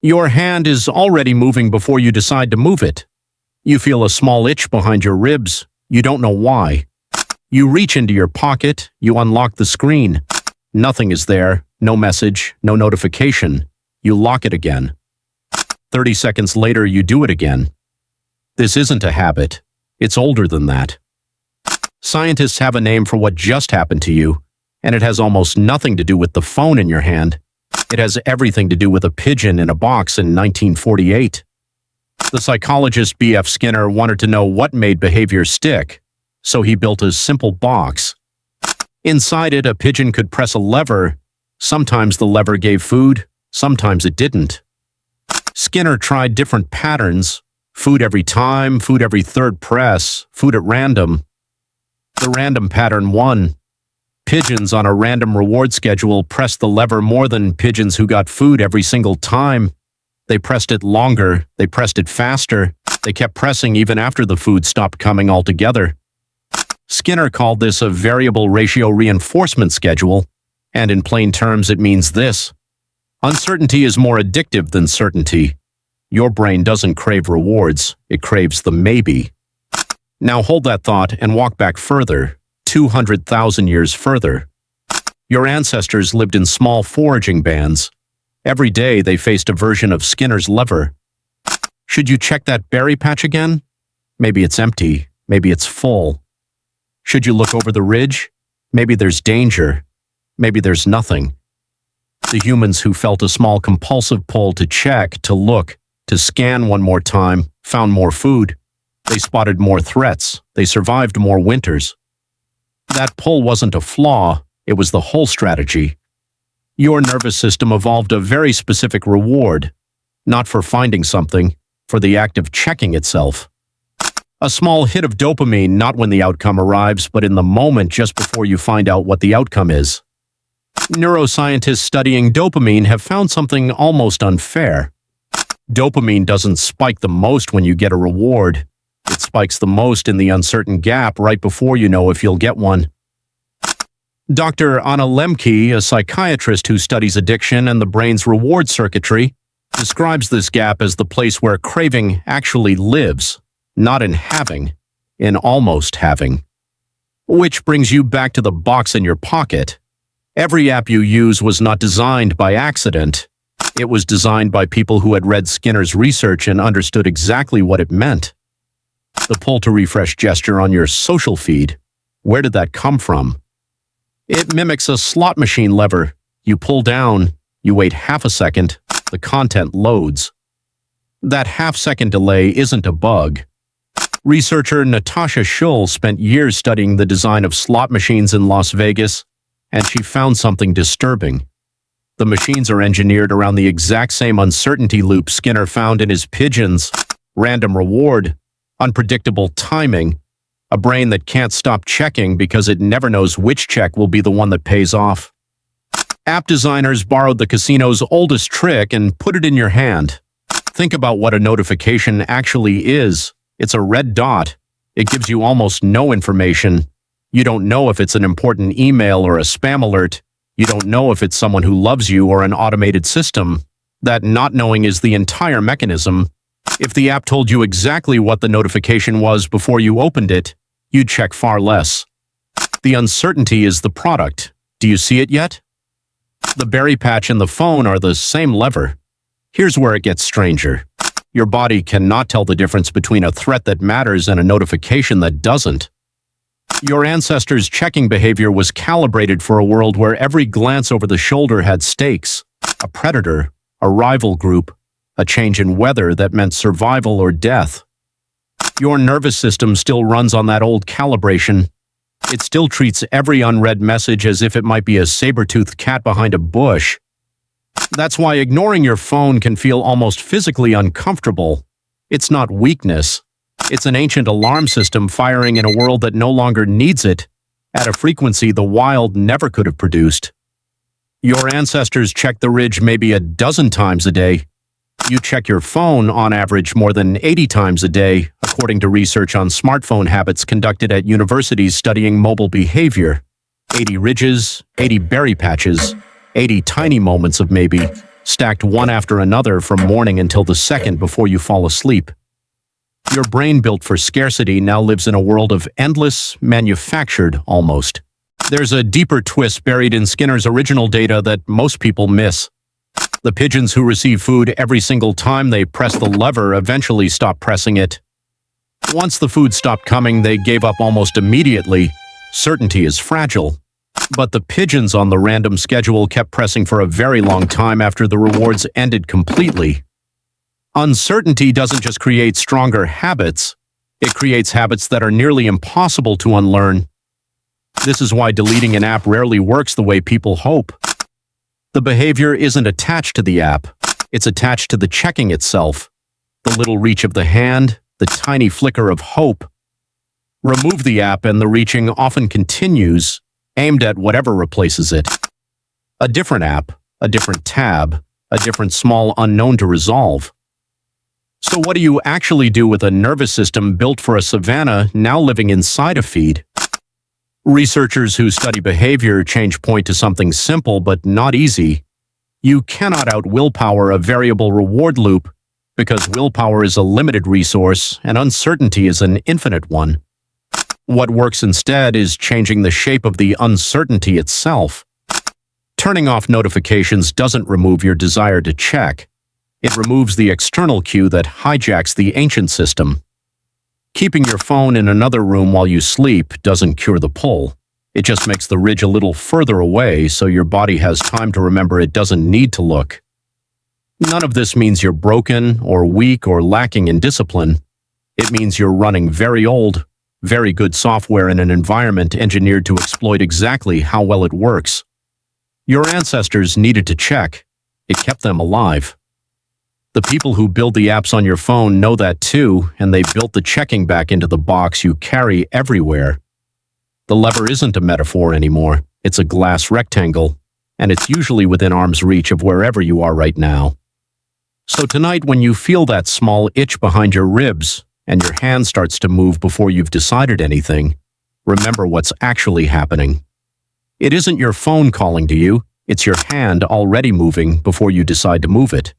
Your hand is already moving before you decide to move it. You feel a small itch behind your ribs. You don't know why. You reach into your pocket. You unlock the screen. Nothing is there. No message. No notification. You lock it again. 30 seconds later, you do it again. This isn't a habit. It's older than that. Scientists have a name for what just happened to you, and it has almost nothing to do with the phone in your hand. It has everything to do with a pigeon in a box in 1948. The psychologist B.F. Skinner wanted to know what made behavior stick, so he built a simple box. Inside it, a pigeon could press a lever. Sometimes the lever gave food, sometimes it didn't. Skinner tried different patterns: food every time, food every third press, food at random. The random pattern won. Pigeons on a random reward schedule pressed the lever more than pigeons who got food every single time. They pressed it longer, they pressed it faster, they kept pressing even after the food stopped coming altogether. Skinner called this a variable ratio reinforcement schedule, and in plain terms it means this: uncertainty is more addictive than certainty. Your brain doesn't crave rewards, it craves the maybe. Now hold that thought and walk back further, 200,000 years further. Your ancestors lived in small foraging bands. Every day they faced a version of Skinner's lever. Should you check that berry patch again? Maybe it's empty, maybe it's full. Should you look over the ridge? Maybe there's danger, maybe there's nothing. The humans who felt a small compulsive pull to check, to look, to scan one more time, found more food. They spotted more threats. They survived more winters. That pull wasn't a flaw, it was the whole strategy. Your nervous system evolved a very specific reward, not for finding something, for the act of checking itself. A small hit of dopamine, not when the outcome arrives, but in the moment just before you find out what the outcome is. Neuroscientists studying dopamine have found something almost unfair. Dopamine doesn't spike the most when you get a reward. It spikes the most in the uncertain gap right before you know if you'll get one. Dr. Anna Lemke, a psychiatrist who studies addiction and the brain's reward circuitry, describes this gap as the place where craving actually lives, not in having, in almost having. Which brings you back to the box in your pocket. Every app you use was not designed by accident. It was designed by people who had read Skinner's research and understood exactly what it meant. The pull to refresh gesture on your social feed, where did that come from? It mimics a slot machine lever. You pull down, you wait half a second, the content loads. That half-second delay isn't a bug. Researcher Natasha Schull spent years studying the design of slot machines in Las Vegas, and she found something disturbing. The machines are engineered around the exact same uncertainty loop Skinner found in his pigeons: random reward, unpredictable timing, a brain that can't stop checking because it never knows which check will be the one that pays off. App designers borrowed the casino's oldest trick and put it in your hand. Think about what a notification actually is. It's a red dot. It gives you almost no information. You don't know if it's an important email or a spam alert. You don't know if it's someone who loves you or an automated system. That not knowing is the entire mechanism. If the app told you exactly what the notification was before you opened it, you'd check far less. The uncertainty is the product. Do you see it yet? The berry patch and the phone are the same lever. Here's where it gets stranger. Your body cannot tell the difference between a threat that matters and a notification that doesn't. Your ancestors' checking behavior was calibrated for a world where every glance over the shoulder had stakes: a predator, a rival group, a change in weather that meant survival or death. Your nervous system still runs on that old calibration. It still treats every unread message as if it might be a saber-toothed cat behind a bush. That's why ignoring your phone can feel almost physically uncomfortable. It's not weakness. It's an ancient alarm system firing in a world that no longer needs it, at a frequency the wild never could have produced. Your ancestors checked the ridge maybe a dozen times a day. You check your phone, on average, more than 80 times a day, according to research on smartphone habits conducted at universities studying mobile behavior. 80 ridges, 80 berry patches, 80 tiny moments of maybe. stacked one after another from morning until the second before you fall asleep. Your brain built for scarcity now lives in a world of endless, manufactured almost. There's a deeper twist buried in Skinner's original data that most people miss. The pigeons who receive food every single time they press the lever eventually stop pressing it. Once the food stopped coming, they gave up almost immediately. Certainty is fragile. But the pigeons on the random schedule kept pressing for a very long time after the rewards ended completely. Uncertainty doesn't just create stronger habits, it creates habits that are nearly impossible to unlearn. This is why deleting an app rarely works the way people hope. The behavior isn't attached to the app, it's attached to the checking itself. The little reach of the hand, the tiny flicker of hope. Remove the app and the reaching often continues, aimed at whatever replaces it. A different app, a different tab, a different small unknown to resolve. So what do you actually do with a nervous system built for a savanna now living inside a feed? Researchers who study behavior change point to something simple but not easy. You cannot out-willpower a variable reward loop because willpower is a limited resource and uncertainty is an infinite one. What works instead is changing the shape of the uncertainty itself. Turning off notifications doesn't remove your desire to check. It removes the external cue that hijacks the ancient system. Keeping your phone in another room while you sleep doesn't cure the pull. It just makes the ridge a little further away so your body has time to remember it doesn't need to look. None of this means you're broken or weak or lacking in discipline. It means you're running very old, very good software in an environment engineered to exploit exactly how well it works. Your ancestors needed to check. It kept them alive. The people who build the apps on your phone know that too, and they built the checking back into the box you carry everywhere. The lever isn't a metaphor anymore. It's a glass rectangle, and it's usually within arm's reach of wherever you are right now. So tonight, when you feel that small itch behind your ribs, and your hand starts to move before you've decided anything, remember what's actually happening. It isn't your phone calling to you, it's your hand already moving before you decide to move it.